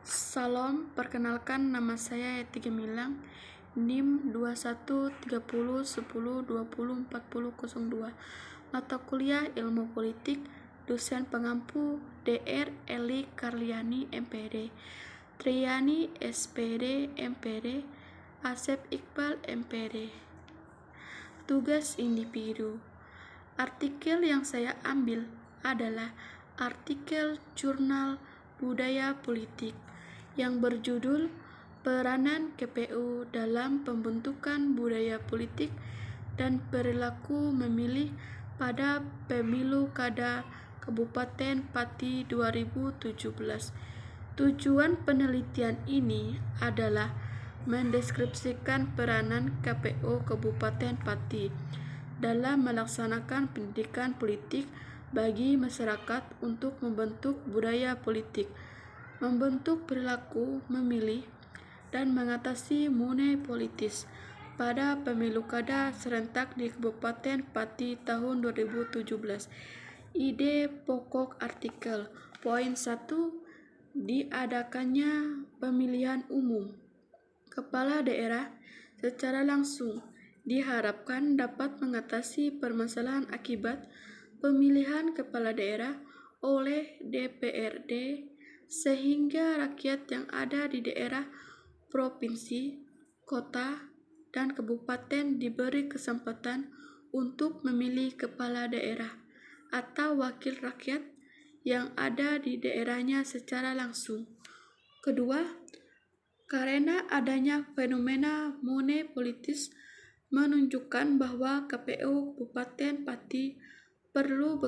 Salam, perkenalkan nama saya Yeti Gemilang, NIM 21301010204002, mata kuliah Ilmu Politik, dosen pengampu Dr. Eli Karliani MPD, Triani SPD MPD, Asep Iqbal MPD. Tugas individu. Artikel yang saya ambil adalah artikel jurnal Budaya Politik yang berjudul Peranan KPU dalam Pembentukan Budaya Politik dan Perilaku Memilih pada Pemilu Kada Kabupaten Pati 2017. Tujuan penelitian ini adalah mendeskripsikan peranan KPU Kabupaten Pati dalam melaksanakan pendidikan politik bagi masyarakat untuk membentuk budaya politik, membentuk perilaku memilih, dan mengatasi money politis pada pemilu kada serentak di Kabupaten Pati tahun 2017. Ide pokok artikel. Poin 1. Diadakannya pemilihan umum kepala daerah secara langsung diharapkan dapat mengatasi permasalahan akibat pemilihan kepala daerah oleh DPRD sehingga rakyat yang ada di daerah, provinsi, kota, dan kabupaten diberi kesempatan untuk memilih kepala daerah atau wakil rakyat yang ada di daerahnya secara langsung. Kedua, karena adanya fenomena money politis menunjukkan bahwa KPU Kabupaten Pati perlu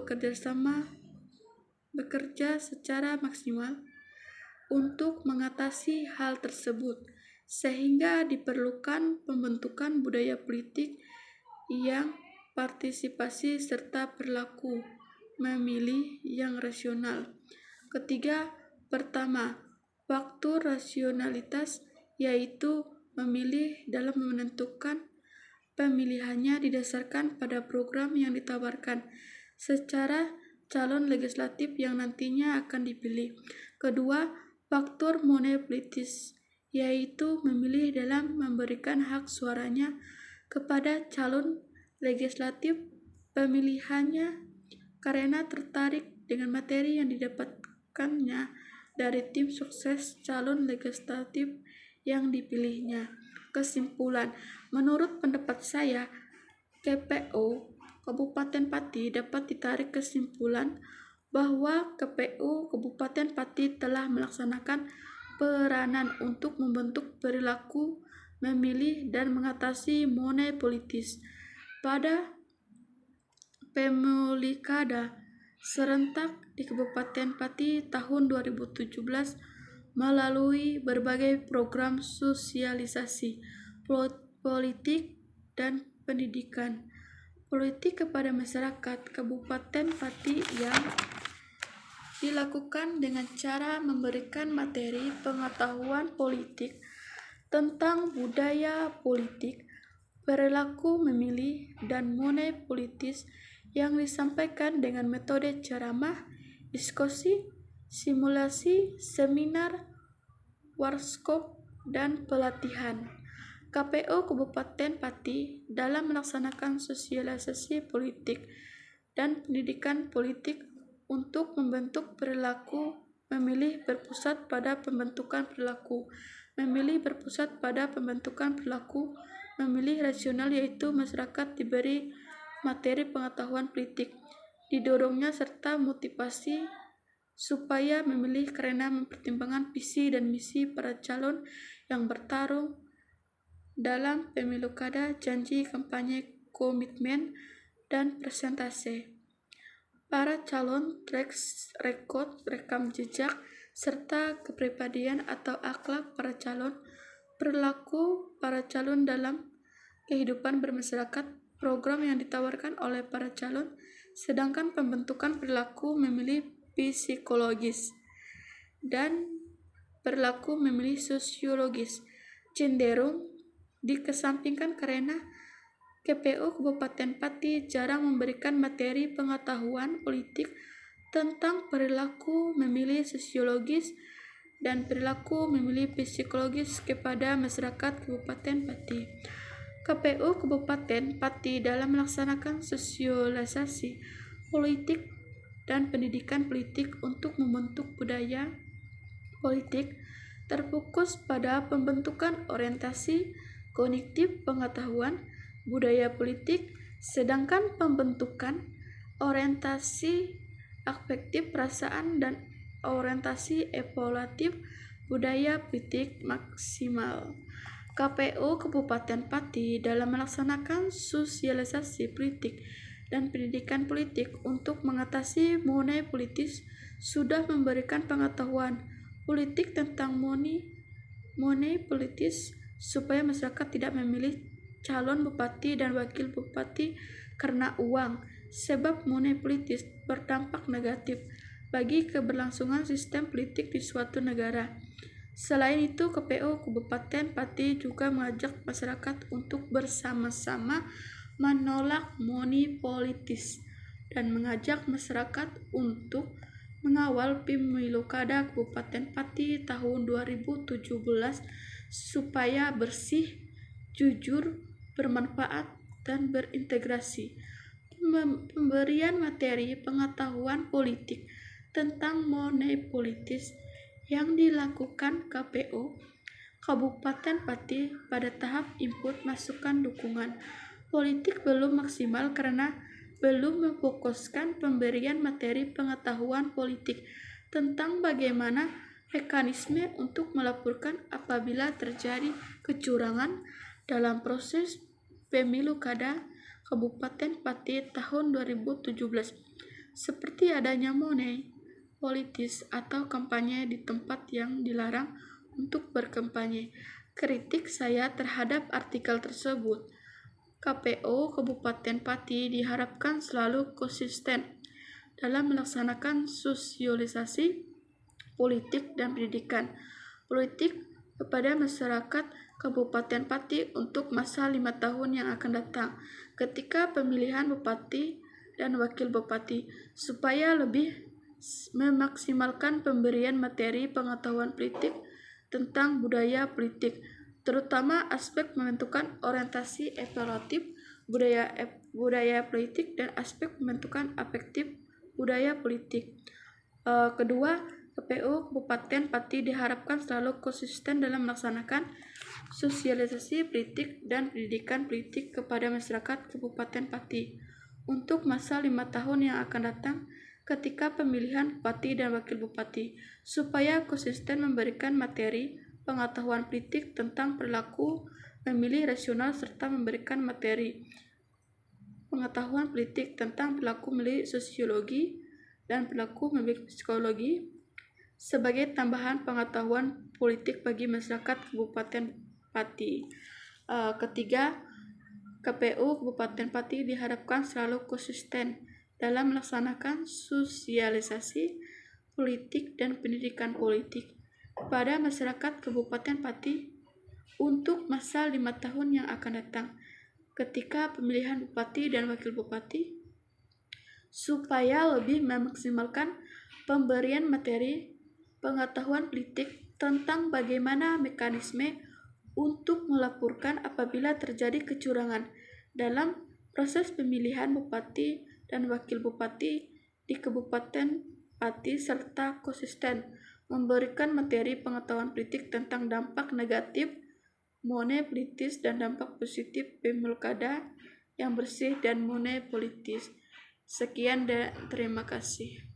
bekerja secara maksimal untuk mengatasi hal tersebut, sehingga diperlukan pembentukan budaya politik yang partisipasi serta perilaku memilih yang rasional. Ketiga, pertama, faktor rasionalitas, yaitu memilih dalam menentukan pemilihannya didasarkan pada program yang ditawarkan secara calon legislatif yang nantinya akan dipilih. Kedua, faktor monopolitis, yaitu memilih dalam memberikan hak suaranya kepada calon legislatif pemilihannya karena tertarik dengan materi yang didapatkannya dari tim sukses calon legislatif yang dipilihnya. Kesimpulan, menurut pendapat saya, KPU Kabupaten Pati dapat ditarik kesimpulan bahwa KPU Kabupaten Pati telah melaksanakan peranan untuk membentuk perilaku memilih dan mengatasi money politis pada pemilu kada serentak di Kabupaten Pati tahun 2017 melalui berbagai program sosialisasi politik dan pendidikan politik kepada masyarakat Kabupaten Pati yang dilakukan dengan cara memberikan materi pengetahuan politik tentang budaya politik, perilaku memilih, dan money politis yang disampaikan dengan metode ceramah, diskusi, simulasi, seminar, workshop, dan pelatihan. KPU Kabupaten Pati dalam melaksanakan sosialisasi politik dan pendidikan politik untuk membentuk perilaku memilih berpusat pada pembentukan perilaku memilih berpusat pada pembentukan perilaku memilih rasional, yaitu masyarakat diberi materi pengetahuan politik, didorongnya serta motivasi supaya memilih karena mempertimbangkan visi dan misi para calon yang bertarung dalam pemilu kada, janji kampanye, komitmen, dan presentase. Para calon, track record, rekam jejak, serta kepribadian atau akhlak para calon, perilaku para calon dalam kehidupan bermasyarakat, program yang ditawarkan oleh para calon, sedangkan pembentukan perilaku memilih psikologis dan perilaku memilih sosiologis cenderung dikesampingkan karena KPU Kabupaten Pati jarang memberikan materi pengetahuan politik tentang perilaku memilih sosiologis dan perilaku memilih psikologis kepada masyarakat Kabupaten Pati. KPU Kabupaten Pati dalam melaksanakan sosialisasi politik dan pendidikan politik untuk membentuk budaya politik terfokus pada pembentukan orientasi kognitif pengetahuan budaya politik, sedangkan pembentukan orientasi afektif perasaan dan orientasi evaluatif budaya politik maksimal. KPU Kabupaten Pati dalam melaksanakan sosialisasi politik dan pendidikan politik untuk mengatasi money politis sudah memberikan pengetahuan politik tentang money politis supaya masyarakat tidak memilih calon bupati dan wakil bupati karena uang, sebab money politis berdampak negatif bagi keberlangsungan sistem politik di suatu negara. Selain itu, KPU Kabupaten Pati juga mengajak masyarakat untuk bersama-sama menolak money politis dan mengajak masyarakat untuk mengawal pemilu kada Kabupaten Pati tahun 2017 supaya bersih, jujur, bermanfaat, dan berintegrasi. Pemberian materi pengetahuan politik tentang money politis yang dilakukan KPU Kabupaten Pati pada tahap input masukan dukungan politik belum maksimal karena belum memfokuskan pemberian materi pengetahuan politik tentang bagaimana mekanisme untuk melaporkan apabila terjadi kecurangan dalam proses pemilu kada Kabupaten Pati tahun 2017, seperti adanya money politis atau kampanye di tempat yang dilarang untuk berkampanye. Kritik saya terhadap artikel tersebut. KPU Kabupaten Pati diharapkan selalu konsisten dalam melaksanakan sosialisasi politik dan pendidikan politik kepada masyarakat Kabupaten Pati untuk masa 5 tahun yang akan datang ketika pemilihan bupati dan wakil bupati, supaya lebih memaksimalkan pemberian materi pengetahuan politik tentang budaya politik, terutama aspek pembentukan orientasi evaluatif budaya politik dan aspek pembentukan afektif budaya politik. Kedua, KPU Kabupaten Pati diharapkan selalu konsisten dalam melaksanakan sosialisasi politik dan pendidikan politik kepada masyarakat Kabupaten Pati untuk masa 5 tahun yang akan datang ketika pemilihan bupati dan wakil bupati, supaya konsisten memberikan materi pengetahuan politik tentang perilaku memilih rasional serta memberikan materi pengetahuan politik tentang perilaku memilih sosiologi dan perilaku memilih psikologi sebagai tambahan pengetahuan politik bagi masyarakat Kabupaten Pati. Ketiga, KPU Kabupaten Pati diharapkan selalu konsisten dalam melaksanakan sosialisasi politik dan pendidikan politik kepada masyarakat Kabupaten Pati untuk masa 5 tahun yang akan datang ketika pemilihan bupati dan wakil bupati, supaya lebih memaksimalkan pemberian materi pengetahuan politik tentang bagaimana mekanisme untuk melaporkan apabila terjadi kecurangan dalam proses pemilihan bupati dan wakil bupati di Kabupaten Pati, serta konsisten memberikan materi pengetahuan politik tentang dampak negatif money politis dan dampak positif pilkada yang bersih dan money politis. Sekian dan terima kasih.